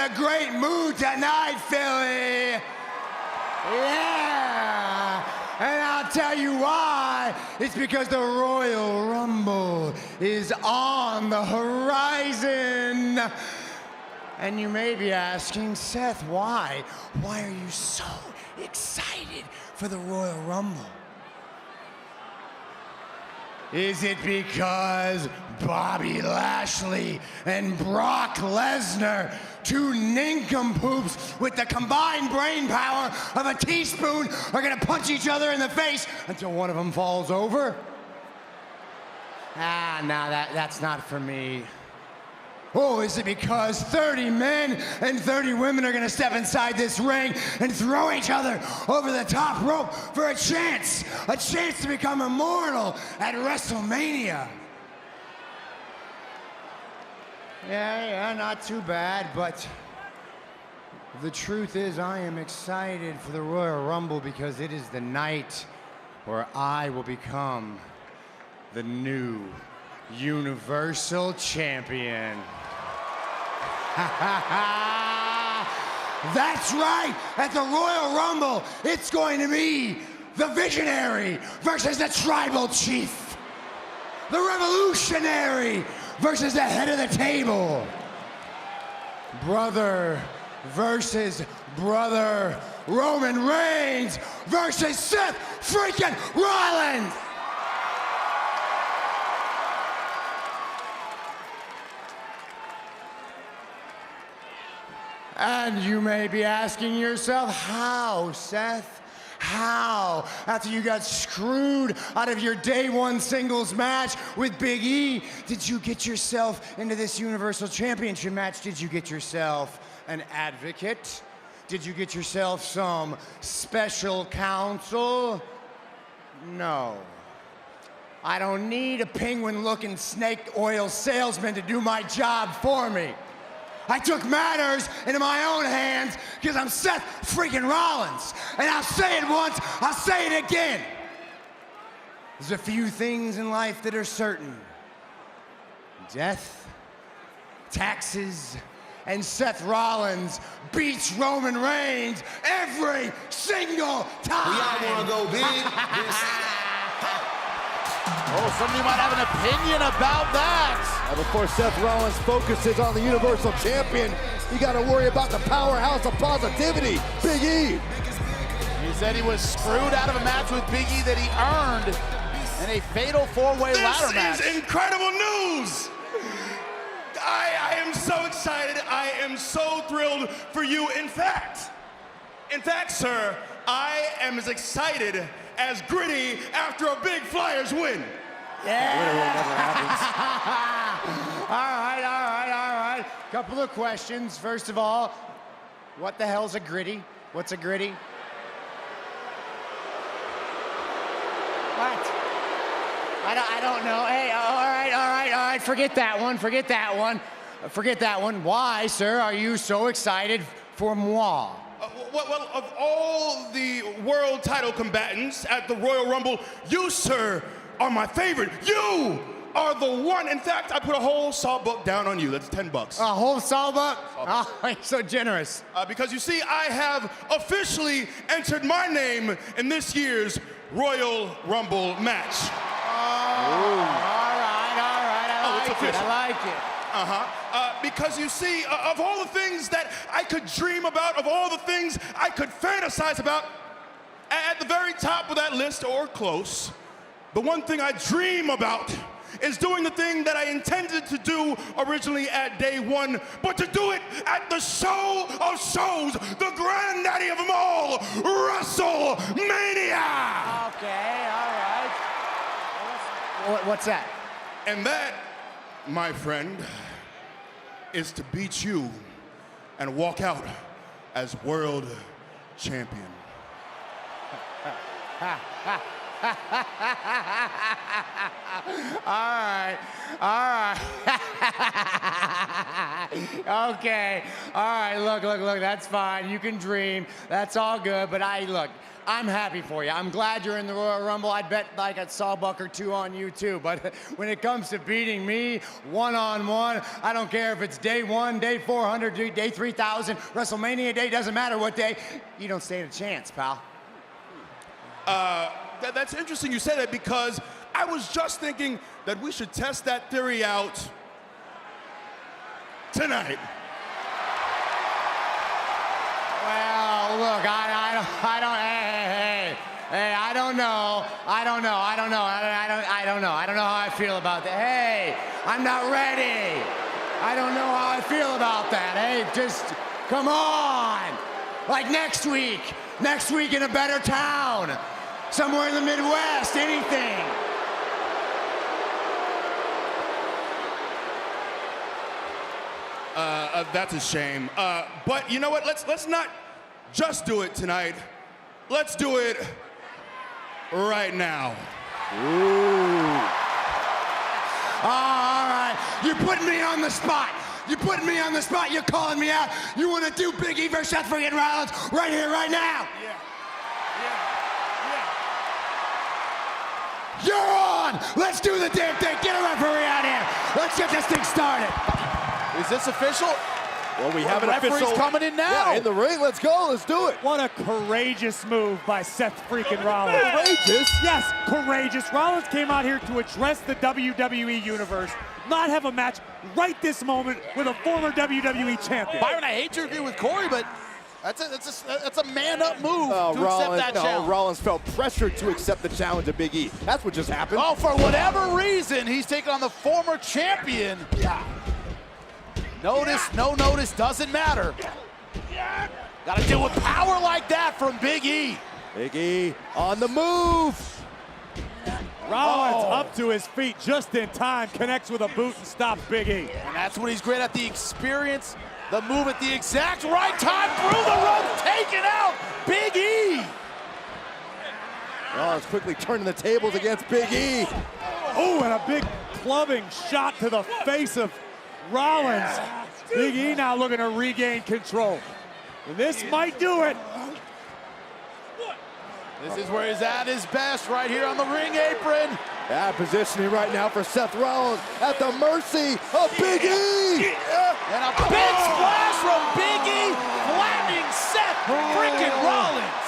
a great mood tonight, Philly. Yeah. And I'll tell you why. It's because the Royal Rumble is on the horizon. And you may be asking, Seth, why? Why are you so excited for the Royal Rumble? Is it because Bobby Lashley and Brock Lesnar, two nincompoops with the combined brain power of a teaspoon, are gonna punch each other in the face until one of them falls over? No, that's not for me. Oh, is it because 30 men and 30 women are gonna step inside this ring and throw each other over the top rope for a chance to become immortal at WrestleMania? Yeah, not too bad, but the truth is I am excited for the Royal Rumble because it is the night where I will become the new Universal Champion. That's right! At the Royal Rumble, it's going to be the Visionary versus the Tribal Chief. The Revolutionary versus the head of the table. Brother versus brother. Roman Reigns versus Seth freaking Rollins. And you may be asking yourself, how, Seth? How? After you got screwed out of your day one singles match with Big E, did you get yourself into this Universal Championship match? Did you get yourself an advocate? Did you get yourself some special counsel? No. I don't need a penguin-looking snake oil salesman to do my job for me. I took matters into my own hands because I'm Seth freaking Rollins. And I'll say it once, I'll say it again. There's a few things in life that are certain. Death, taxes, and Seth Rollins beats Roman Reigns every single time. We all want to go big. Oh, somebody might have an opinion about that. And of course, Seth Rollins focuses on the Universal Champion. You got to worry about the powerhouse of positivity, Big E. He said he was screwed out of a match with Big E that he earned in a fatal four-way ladder match. This is incredible news. I am so excited. I am so thrilled for you. In fact, sir, I am as excited as Gritty after a big Flyers win. Yeah. Never happens. All right. Couple of questions. First of all, what the hell's a gritty? What's a gritty? What? I don't know. Hey, all right. Forget that one. Why, sir, are you so excited for moi? Well, of all the world title combatants at the Royal Rumble, you, sir, are my favorite. You are the one. In fact, I put a whole sawbuck down on you. That's $10. A whole sawbuck? Oh, you're so generous. Because you see, I have officially entered my name in this year's Royal Rumble match. All right. I like it. Because you see, of all the things that I could dream about, of all the things I could fantasize about, at the very top of that list, or close, the one thing I dream about is doing the thing that I intended to do originally at day one, but to do it at the show of shows, the granddaddy of them all, WrestleMania! Okay, all right. What's that? And that, my friend, is to beat you and walk out as world champion. All right. Okay. All right, look, that's fine. You can dream. That's all good. But look, I'm happy for you. I'm glad you're in the Royal Rumble. I'd bet like a sawbuck or two on you too. But when it comes to beating me one-on-one, I don't care if it's day 1, day 400, day 3,000, WrestleMania day, doesn't matter what day. You don't stand a chance, pal. That's interesting you say that, because I was just thinking that we should test that theory out tonight. Well, look, I don't know. I don't know how I feel about that. Hey, I'm not ready. I don't know how I feel about that. Hey, just come on. Like next week in a better town, somewhere in the Midwest, anything. That's a shame. But you know what? Let's not just do it tonight. Let's do it right now. All right, you're putting me on the spot. You're putting me on the spot. You're calling me out. You want to do Big E versus Seth freaking Rollins right here, right now. You're on. Let's do the damn thing. Get a referee out here. Let's get this thing started. Is this official? Well, we have an referee's official coming in now. Yeah, in the ring. Let's go. Let's do it. What a courageous move by Seth freaking Rollins. Courageous? Yes, courageous. Rollins came out here to address the WWE Universe, not have a match right this moment with a former WWE champion. Byron, I hate to agree with Corey, but that's a man-up move to accept that challenge. Rollins felt pressured to accept the challenge of Big E. That's what just happened. Oh, for whatever reason, he's taking on the former champion. Notice, no notice, doesn't matter. Got to deal with power like that from Big E. Big E on the move. Rollins up to his feet just in time, connects with a boot and stops Big E. And that's what he's great at, the experience, the move at the exact right time, through the rope, taking out Big E. Rollins quickly turning the tables against Big E. Oh, and a big clubbing shot to the face of Rollins. Big E now looking to regain control. And this might do it. This is where he's at his best, right here on the ring apron. Bad positioning right now for Seth Rollins at the mercy of Big E. And a big splash from Big E, flattening Seth freaking Rollins.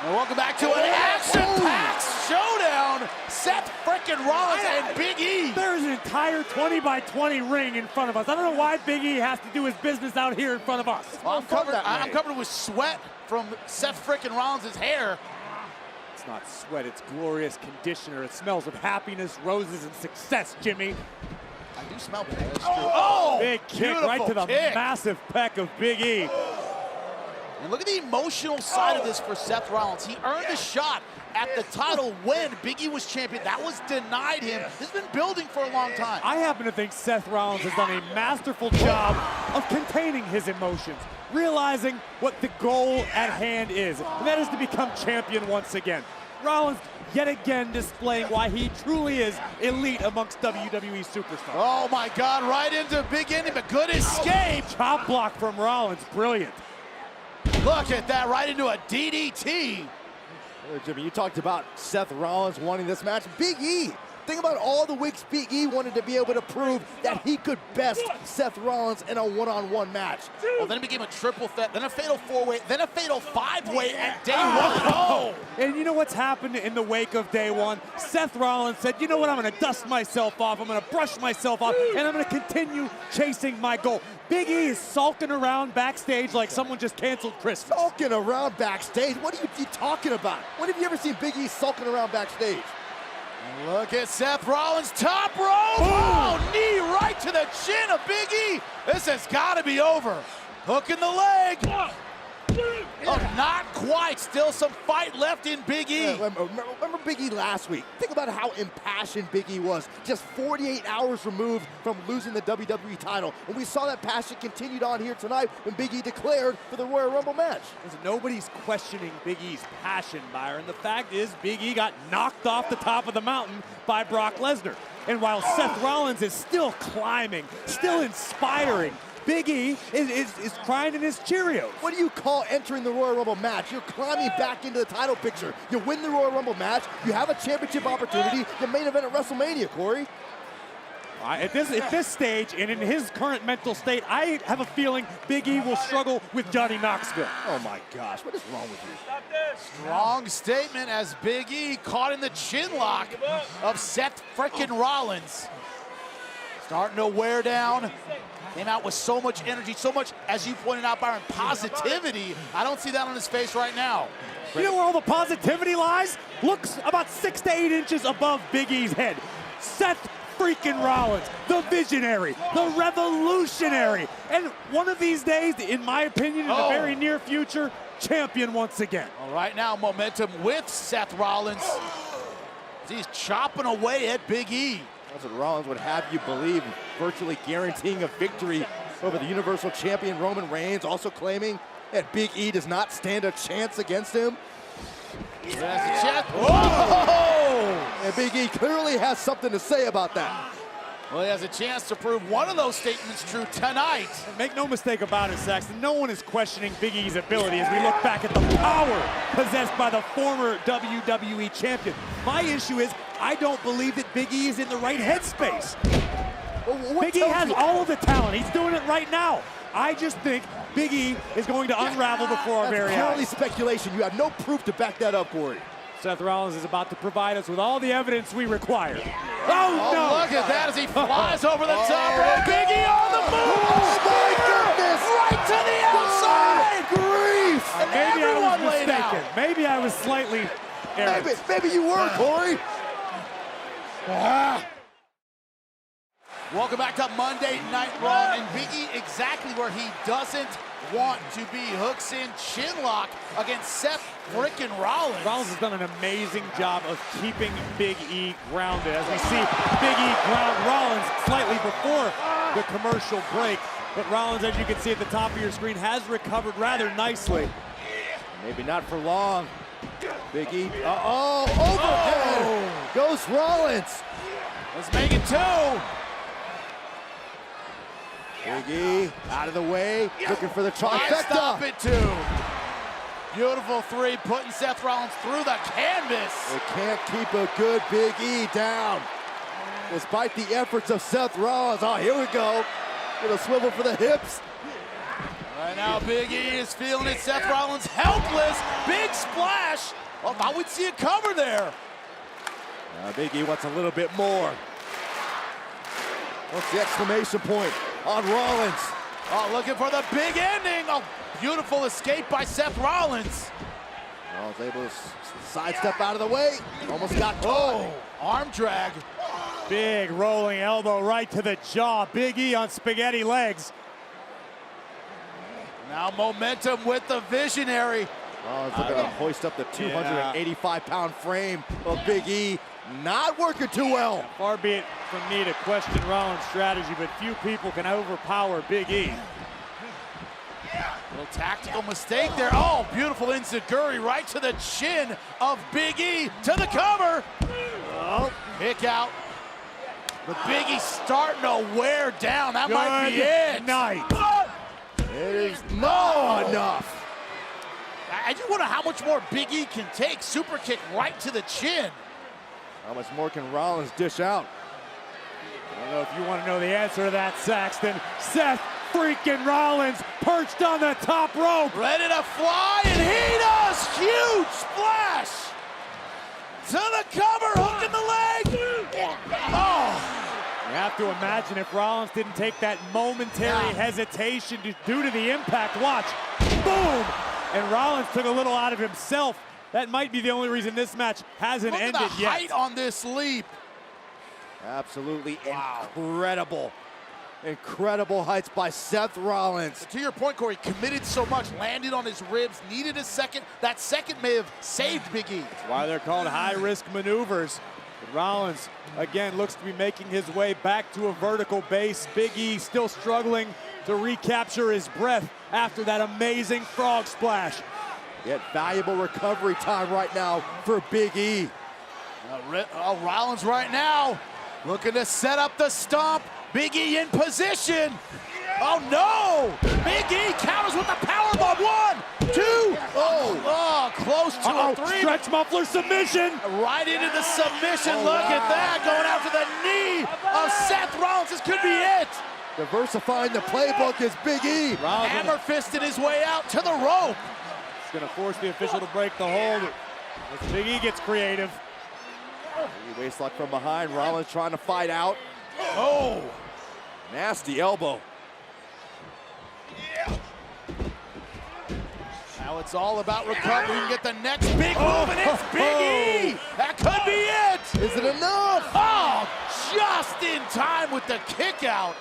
And welcome back to an action-packed showdown. Seth freaking Rollins and Big E. There's an entire 20 by 20 ring in front of us. I don't know why Big E has to do his business out here in front of us. Well, I'm covered with sweat from Seth freaking Rollins' hair. It's not sweat, it's glorious conditioner. It smells of happiness, roses, and success, Jimmy. I do smell bad. That's true. Oh! Big kick right to the kick. massive pec of Big E. And look at the emotional side of this for Seth Rollins. He earned a shot at the title when Big E was champion. That was denied him. This has been building for a long time. I happen to think Seth Rollins has done a masterful job of containing his emotions, realizing what the goal at hand is, and that is to become champion once again. Rollins yet again displaying why he truly is elite amongst WWE superstars. Oh my God, right into Big E, but good escape. Chop block from Rollins, brilliant. Look at that, right into a DDT. Jimmy, you talked about Seth Rollins wanting this match. Big E, think about all the weeks Big E wanted to be able to prove that he could best Seth Rollins in a one-on-one match. Well, then it became a triple threat, then a fatal four-way, then a fatal five-way at day one. Oh! And you know what's happened in the wake of day one? Seth Rollins said, you know what, I'm gonna dust myself off, I'm gonna brush myself off, and I'm gonna continue chasing my goal. Big E is sulking around backstage like someone just canceled Christmas. Sulking around backstage? What are you talking about? When have you ever seen Big E sulking around backstage? Look at Seth Rollins, top rope. Oh, knee right to the chin of Big E. This has got to be over. Hook in the leg. Oh, not quite. Still some fight left in Big E. Remember Big E last week? Think about how impassioned Big E was. Just 48 hours removed from losing the WWE title. And we saw that passion continued on here tonight when Big E declared for the Royal Rumble match. Nobody's questioning Big E's passion, Byron. The fact is Big E got knocked off the top of the mountain by Brock Lesnar. And while Seth Rollins is still climbing, still inspiring, Big E is crying in his Cheerios. What do you call entering the Royal Rumble match? You're climbing back into the title picture. You win the Royal Rumble match, you have a championship opportunity, the main event at WrestleMania, Corey. At this stage, and in his current mental state, I have a feeling Big E will struggle with Johnny Knoxville. Oh my gosh, what is wrong with you? Strong statement as Big E caught in the chin lock of Seth frickin' Rollins. Starting to wear down. Came out with so much energy, so much, as you pointed out, Byron, positivity. I don't see that on his face right now. You know where all the positivity lies? Looks about 6 to 8 inches above Big E's head. Seth freaking Rollins, the visionary, the revolutionary, and one of these days, in my opinion, in the very near future, champion once again. All right, now momentum with Seth Rollins. He's chopping away at Big E. That's what Rollins would have you believe, virtually guaranteeing a victory over the Universal Champion Roman Reigns, also claiming that Big E does not stand a chance against him. That's a check. And Big E clearly has something to say about that. Well, he has a chance to prove one of those statements true tonight. Make no mistake about it, Saxton, no one is questioning Big E's ability as we look back at the power possessed by the former WWE champion. My issue is, I don't believe that Big E is in the right headspace. Well, Big E has all of the talent. He's doing it right now. I just think Big E is going to unravel before our very purely eyes. speculation. You have no proof to back that up, Corey. Seth Rollins is about to provide us with all the evidence we require. Oh, no! look at that as he flies over the top rope. Big E on the move. Oh, my goodness! Right to the outside. Grief! And Maybe I was everyone laid mistaken. out. Maybe I was slightly errant. Maybe you were, Corey. Welcome back to Monday Night Raw, and Big E exactly where he doesn't want to be. Hooks in chin lock against Seth frickin' Rollins. Rollins has done an amazing job of keeping Big E grounded. As we see Big E ground Rollins slightly before the commercial break. But Rollins, as you can see at the top of your screen, has recovered rather nicely. Maybe not for long. Big E, overhead goes Rollins. Let's make it 2. Big E out of the way, looking for the I stop trifecta. it 2. Beautiful 3, putting Seth Rollins through the canvas. They can't keep a good Big E down. Despite the efforts of Seth Rollins. Oh, here we go. Little swivel for the hips. Right now, Big E is feeling it. Seth Rollins helpless. Big splash. Oh, I would see a cover there. Big E wants a little bit more. What's the exclamation point on Rollins? Oh, looking for the big ending. Oh, beautiful escape by Seth Rollins. Rollins able to sidestep out of the way. Almost got caught. Arm drag. Big rolling elbow right to the jaw. Big E on spaghetti legs. Now momentum with the visionary. Rollins looking to hoist up the 285-pound frame of Big E. Not working too well. Far be it from me to question Rollins' strategy, but few people can overpower Big E. Little tactical mistake there. Oh, beautiful enziguri right to the chin of Big E. To the cover. Oh, kick out. But Big E starting to wear down. That might be it. Night. It is not enough. I just wonder how much more Big E can take. Super kick right to the chin. How much more can Rollins dish out? I don't know if you want to know the answer to that, Saxton. Seth freaking Rollins perched on the top rope. Ready to fly, and he does! Huge splash! To the cover, hook in the leg! Oh! You have to imagine if Rollins didn't take that momentary hesitation due to the impact. Watch, boom! And Rollins took a little out of himself. That might be the only reason this match hasn't Look ended at the yet. height on this leap. Absolutely incredible. Incredible heights by Seth Rollins. To your point, Corey, committed so much, landed on his ribs, needed a second. That second may have saved Big E. That's why they're called high-risk maneuvers. But Rollins, again, looks to be making his way back to a vertical base. Big E still struggling to recapture his breath after that amazing frog splash. Yet valuable recovery time right now for Big E. Rollins right now looking to set up the stomp. Big E in position. Oh no! Big E counters with the powerbomb. 1, 2. Oh, close to a 3. Stretch muffler submission. Right into the submission. Look at that. Going after the knee of Seth Rollins. This could be it. Diversifying the playbook is Big E. Hammer fisted his way out to the rope. It's going to force the official to break the hold. As Big E gets creative. Waistlock from behind. Rollins trying to fight out. Oh, Nasty elbow. now it's all about recovering. Get the next big move, and it's Big E. That could be it. Is it enough? Oh, just in time with the kick out.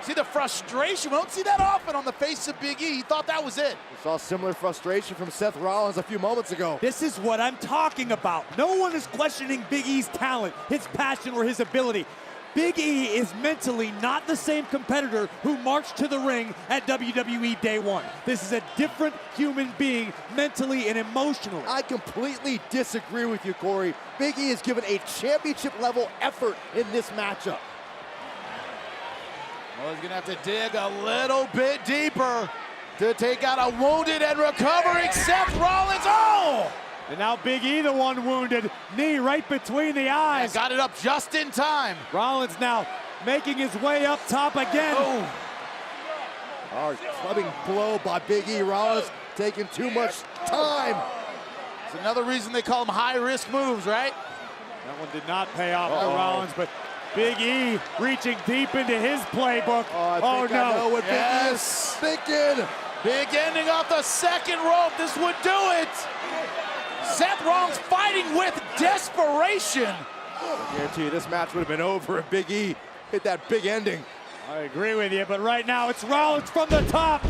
See the frustration? We don't see that often on the face of Big E. He thought that was it. We saw similar frustration from Seth Rollins a few moments ago. This is what I'm talking about. No one is questioning Big E's talent, his passion, or his ability. Big E is mentally not the same competitor who marched to the ring at WWE Day One. This is a different human being mentally and emotionally. I completely disagree with you, Corey. Big E has given a championship level effort in this matchup. Well, he's gonna have to dig a little bit deeper to take out a wounded and recovering Seth Rollins. Oh! And now Big E, the one wounded. Knee right between the eyes. Got it up just in time. Rollins now making his way up top again. Oh, Hard clubbing blow by Big E. Rollins taking too much time. it's another reason they call them high-risk moves, right? That one did not pay off for Rollins, but Big E reaching deep into his playbook. I think I know what Big E is thinking. Big ending off the second rope. This would do it. Seth Rollins fighting with desperation. I guarantee you this match would have been over if Big E hit that big ending. I agree with you, but right now it's Rollins from the top.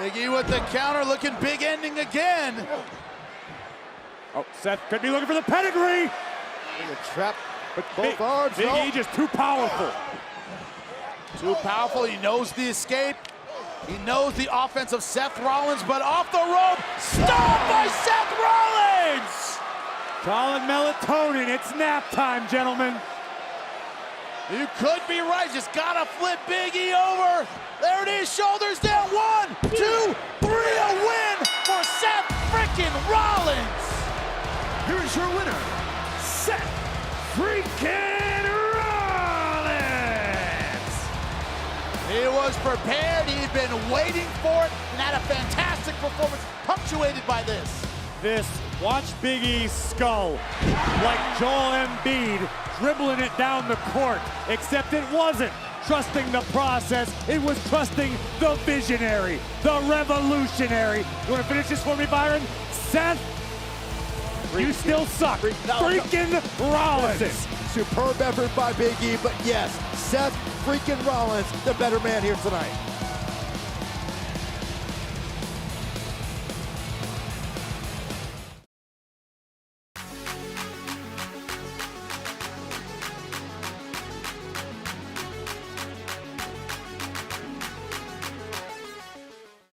Big E with the counter, looking big ending again. Oh, Seth could be looking for the pedigree. Trap, but both Big, arms. Big no. E just too powerful. Too powerful, he knows the escape. He knows the offense of Seth Rollins, but off the rope, stopped by Seth Rollins! Calling melatonin, it's nap time, gentlemen. You could be right, just gotta flip Big E over. There it is, shoulders down, 1, 2, 3, a win for Seth freaking Rollins! Here's your winner, Seth freaking Rollins! He was prepared, he'd been waiting for it, and had a fantastic performance punctuated by this. Watch Big E's skull, like Joel Embiid dribbling it down the court, except it wasn't trusting the process, it was trusting the visionary, the revolutionary. You want to finish this for me, Byron? Seth, you still suck. Freaking Rollins. Superb effort by Big E, but yes, Seth freaking Rollins, the better man here tonight.